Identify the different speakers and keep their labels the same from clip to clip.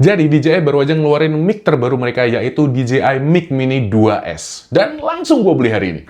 Speaker 1: Jadi DJI baru aja ngeluarin mic terbaru mereka, yaitu DJI Mic Mini 2S. Dan langsung gue beli hari ini.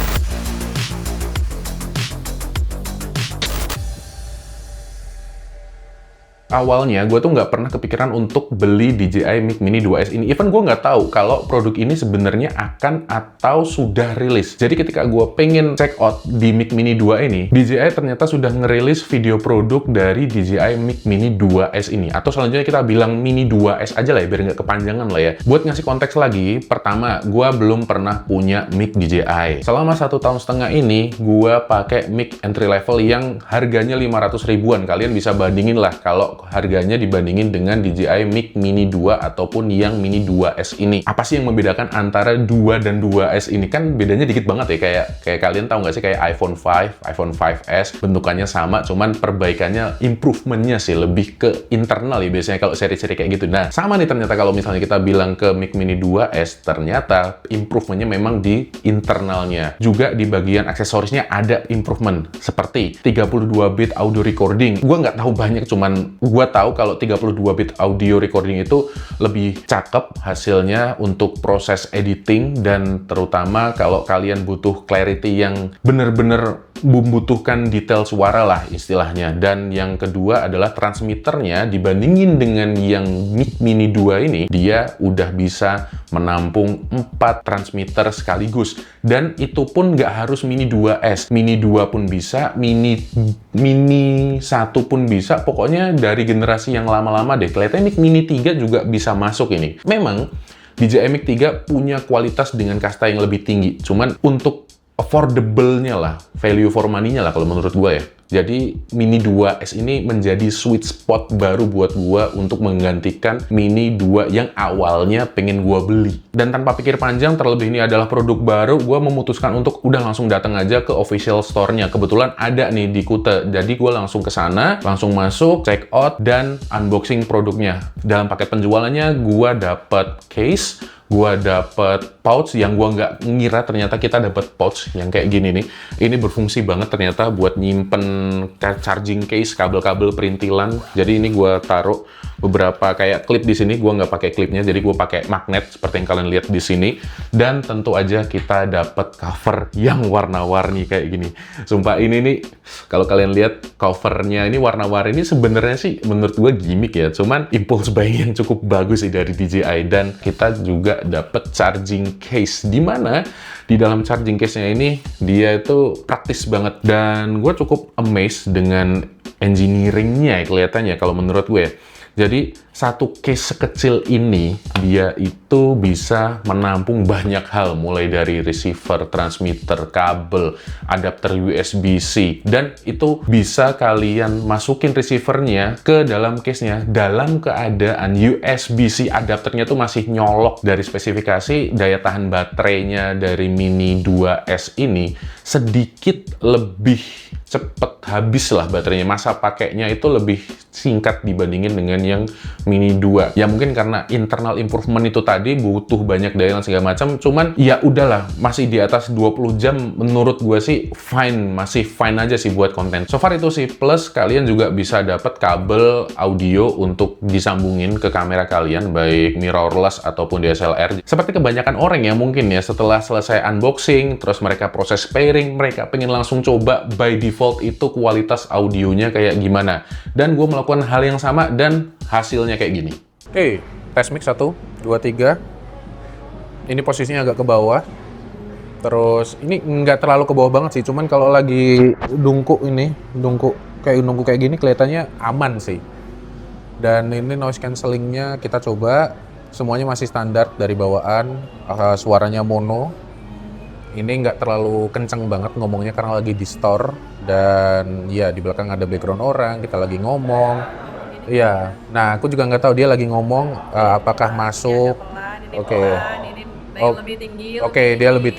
Speaker 1: Awalnya gue tuh nggak pernah kepikiran untuk beli DJI Mic Mini 2S ini. Even gue nggak tahu kalau produk ini sebenarnya akan atau sudah rilis. Jadi ketika gue pengen check out di Mic Mini 2 ini, DJI ternyata sudah ngerilis video produk dari DJI Mic Mini 2S ini. Atau selanjutnya kita bilang Mini 2S aja lah ya, biar nggak kepanjangan lah ya. Buat ngasih konteks lagi, pertama, gue belum pernah punya mic DJI. Selama 1,5 tahun ini, gue pakai mic entry level yang harganya 500 ribuan. Kalian bisa bandingin lah kalau harganya dibandingin dengan DJI Mic Mini 2 ataupun yang Mini 2S ini. Apa sih yang membedakan antara 2 dan 2S ini? Kan bedanya dikit banget ya, kayak kalian tahu nggak sih, kayak iPhone 5, iPhone 5S, bentukannya sama, cuman perbaikannya, improvementnya sih lebih ke internal ya biasanya kalau seri-seri kayak gitu. Nah, sama nih ternyata kalau misalnya kita bilang ke Mic Mini 2S, ternyata improvementnya memang di internalnya. Juga di bagian aksesorisnya ada improvement, seperti 32-bit audio recording. Gua nggak tahu banyak, cuman gue tahu kalau 32-bit audio recording itu lebih cakep hasilnya untuk proses editing, dan terutama kalau kalian butuh clarity yang bener-bener membutuhkan detail suara lah istilahnya. Dan yang kedua adalah transmitternya, dibandingin dengan yang Mic Mini 2 ini, dia udah bisa menampung 4 transmitter sekaligus. Dan itu pun nggak harus Mini 2S. Mini 2 pun bisa, Mini 1 pun bisa, pokoknya dari generasi yang lama-lama deh. Kelihatannya Mic Mini 3 juga bisa masuk ini. Memang DJI Mic 3 punya kualitas dengan kasta yang lebih tinggi, cuman untuk affordable-nya lah, value for money-nya lah kalau menurut gue ya. Jadi Mini 2S ini menjadi sweet spot baru buat gue untuk menggantikan Mini 2 yang awalnya pengen gue beli. Dan tanpa pikir panjang, terlebih ini adalah produk baru, gue memutuskan untuk udah langsung datang aja ke official store-nya. Kebetulan ada nih di Kuta, jadi gue langsung ke sana, langsung masuk, check out, dan unboxing produknya. Dalam paket penjualannya, gue dapet case, gue dapet pouch yang gue nggak ngira ternyata kita dapet pouch yang kayak gini nih. Ini berfungsi banget ternyata buat nyimpen charging case, kabel-kabel perintilan. Jadi ini gue taruh beberapa kayak klip di sini. Gue nggak pakai klipnya, jadi gue pakai magnet seperti yang kalian lihat di sini. Dan tentu aja kita dapet cover yang warna-warni kayak gini. Sumpah ini nih, kalau kalian lihat covernya ini warna-warni, ini sebenarnya sih menurut gue gimmick ya. Cuman impulse buying yang cukup bagus sih dari DJI. Dan kita juga dapet charging case, di mana di dalam charging case-nya ini dia itu praktis banget, dan gue cukup amazed dengan engineering-nya kelihatannya kalau menurut gue. Jadi satu case sekecil ini dia itu bisa menampung banyak hal, mulai dari receiver, transmitter, kabel, adapter USB-C, dan itu bisa kalian masukin receivernya ke dalam case-nya dalam keadaan USB-C adapternya tuh masih nyolok. Dari spesifikasi, daya tahan baterainya dari Mini 2S ini sedikit lebih cepet habis lah baterainya, masa pakainya itu lebih singkat dibandingin dengan yang Mini 2. Ya mungkin karena internal improvement itu tadi butuh banyak daya dan segala macam, cuman ya udahlah, masih di atas 20 jam menurut gue sih fine, masih fine aja sih buat konten. So far itu sih, plus kalian juga bisa dapat kabel audio untuk disambungin ke kamera kalian, baik mirrorless ataupun DSLR. Seperti kebanyakan orang ya mungkin ya, setelah selesai unboxing, terus mereka proses pairing, mereka pengen langsung coba by default itu kualitas audionya kayak gimana. Dan gue melakukan hal yang sama dan hasilnya kayak gini. Oke, tes mic 1, 2, 3. Ini posisinya agak ke bawah. Terus ini nggak terlalu ke bawah banget sih, cuman kalau lagi dungku kayak gini kelihatannya aman sih. Dan ini noise cancellingnya kita coba, semuanya masih standar dari bawaan. Suaranya mono. Ini nggak terlalu kenceng banget ngomongnya karena lagi di store, dan ya di belakang ada background orang, kita lagi ngomong. Iya, nah aku juga nggak tahu dia lagi ngomong apakah masuk. Oke.
Speaker 2: lebih tinggi.
Speaker 3: Oke, dia lebih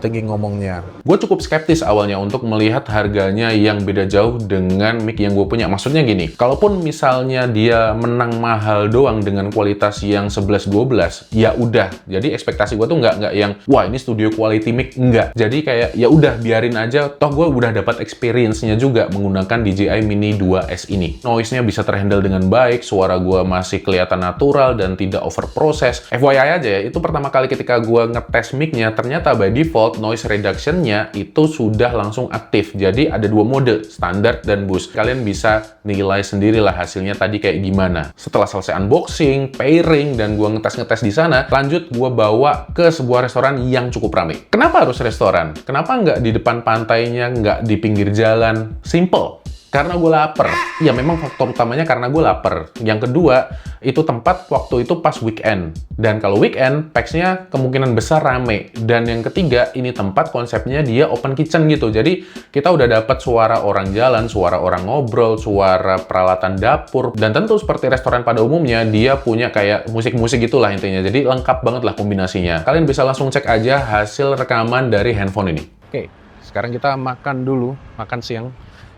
Speaker 3: tinggi ngomongnya.
Speaker 1: Gue cukup skeptis awalnya untuk melihat harganya yang beda jauh dengan mic yang gue punya. Maksudnya gini, kalaupun misalnya dia menang mahal doang dengan kualitas yang 11-12, ya udah. Jadi ekspektasi gue tuh nggak yang, wah ini studio quality mic, nggak. Jadi kayak, ya udah biarin aja, toh gue udah dapat experience-nya juga menggunakan DJI Mini 2S ini. Noise-nya bisa terhandle dengan baik, suara gue masih kelihatan natural dan tidak overprocess. FYI aja ya, itu pertama kali ketika gue ngetes mic-nya, ternyata by default noise reduction-nya itu sudah langsung aktif. Jadi ada dua mode, standar dan boost. Kalian bisa nilai sendirilah hasilnya tadi kayak gimana. Setelah selesai unboxing, pairing, dan gue ngetes-ngetes di sana, lanjut gue bawa ke sebuah restoran yang cukup ramai. Kenapa harus restoran? Kenapa nggak di depan pantainya, nggak di pinggir jalan? Simple. Karena gue lapar. Ya memang faktor utamanya karena gue lapar. Yang kedua, itu tempat waktu itu pas weekend. Dan kalau weekend, pax-nya kemungkinan besar rame. Dan yang ketiga, ini tempat konsepnya dia open kitchen gitu. Jadi kita udah dapat suara orang jalan, suara orang ngobrol, suara peralatan dapur. Dan tentu seperti restoran pada umumnya, dia punya kayak musik-musik gitulah intinya. Jadi lengkap banget lah kombinasinya. Kalian bisa langsung cek aja hasil rekaman dari handphone ini.
Speaker 3: Oke, sekarang kita makan dulu, makan siang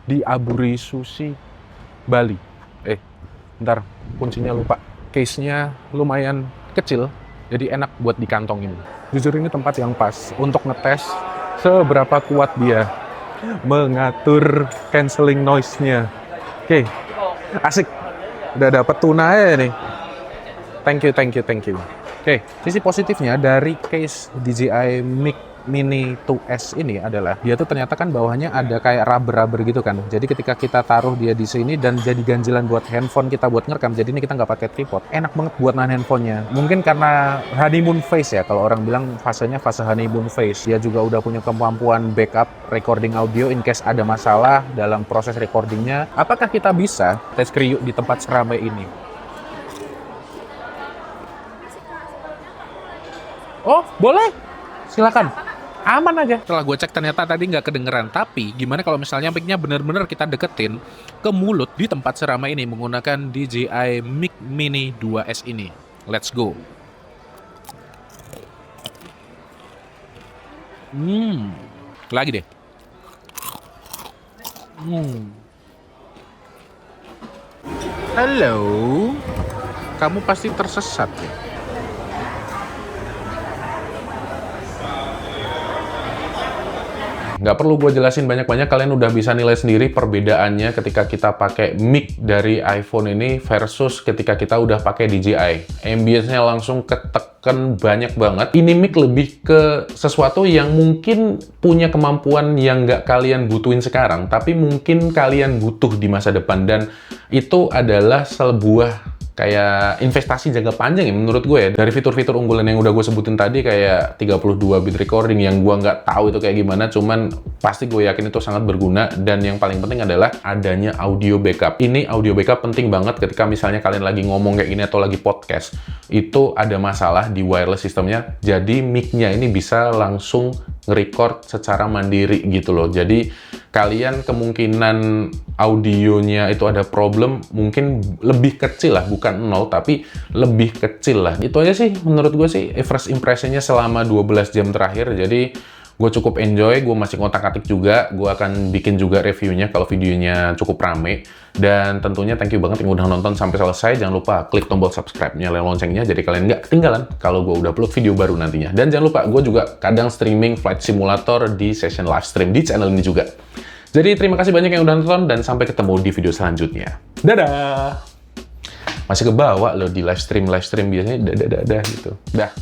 Speaker 3: di Aburi Sushi Bali. Bentar, kuncinya lupa. Case-nya lumayan kecil, jadi enak buat dikantongin. Jujur ini tempat yang pas untuk ngetes seberapa kuat dia mengatur cancelling noise-nya. Oke, asik. Udah dapet tuna ya nih. Thank you. Oke, sisi positifnya dari case DJI Mic Mini 2S ini adalah dia tuh ternyata kan bawahnya ada kayak rubber gitu kan. Jadi ketika kita taruh dia di sini dan jadi ganjilan buat handphone kita buat ngerekam. Jadi ini kita nggak pakai tripod. Enak banget buat nahan handphonenya. Mungkin karena honeymoon phase ya. Kalau orang bilang fasenya fase honeymoon phase. Dia juga udah punya kemampuan backup recording audio in case ada masalah dalam proses recordingnya. Apakah kita bisa tes kriuk di tempat seramai ini? Oh, boleh. Silakan. Aman aja. Setelah gue cek ternyata tadi nggak kedengeran. Tapi gimana kalau misalnya mic-nya bener-bener kita deketin ke mulut di tempat seramai ini menggunakan DJI Mic Mini 2S ini. Let's go. Lagi deh. Halo. Kamu pasti tersesat ya?
Speaker 1: Nggak perlu gue jelasin banyak-banyak, kalian udah bisa nilai sendiri perbedaannya ketika kita pakai mic dari iPhone ini versus ketika kita udah pakai DJI. Ambience-nya langsung keteken banyak banget. Ini mic lebih ke sesuatu yang mungkin punya kemampuan yang nggak kalian butuhin sekarang, tapi mungkin kalian butuh di masa depan. Dan itu adalah sebuah kayak investasi jangka panjang ya menurut gue ya. Dari fitur-fitur unggulan yang udah gue sebutin tadi kayak 32 bit recording yang gue nggak tahu itu kayak gimana, cuman pasti gue yakin itu sangat berguna. Dan yang paling penting adalah adanya audio backup. Ini audio backup penting banget ketika misalnya kalian lagi ngomong kayak gini atau lagi podcast, itu ada masalah di wireless systemnya, jadi mic-nya ini bisa langsung nge-record secara mandiri gitu loh. Jadi kalian kemungkinan audionya itu ada problem mungkin lebih kecil lah, bukan nol tapi lebih kecil lah. Itu aja sih menurut gue sih first impression-nya selama 12 jam terakhir. Jadi gue cukup enjoy, gue masih ngotak-atik juga, gue akan bikin juga reviewnya kalau videonya cukup rame. Dan tentunya thank you banget yang udah nonton sampai selesai. Jangan lupa klik tombol subscribe, nyalain loncengnya jadi kalian nggak ketinggalan kalau gue udah upload video baru nantinya. Dan jangan lupa, gue juga kadang streaming Flight Simulator di session live stream di channel ini juga. Jadi terima kasih banyak yang udah nonton dan sampai ketemu di video selanjutnya. Dadah! Masih kebawa loh di live stream biasanya dadah gitu. Dah.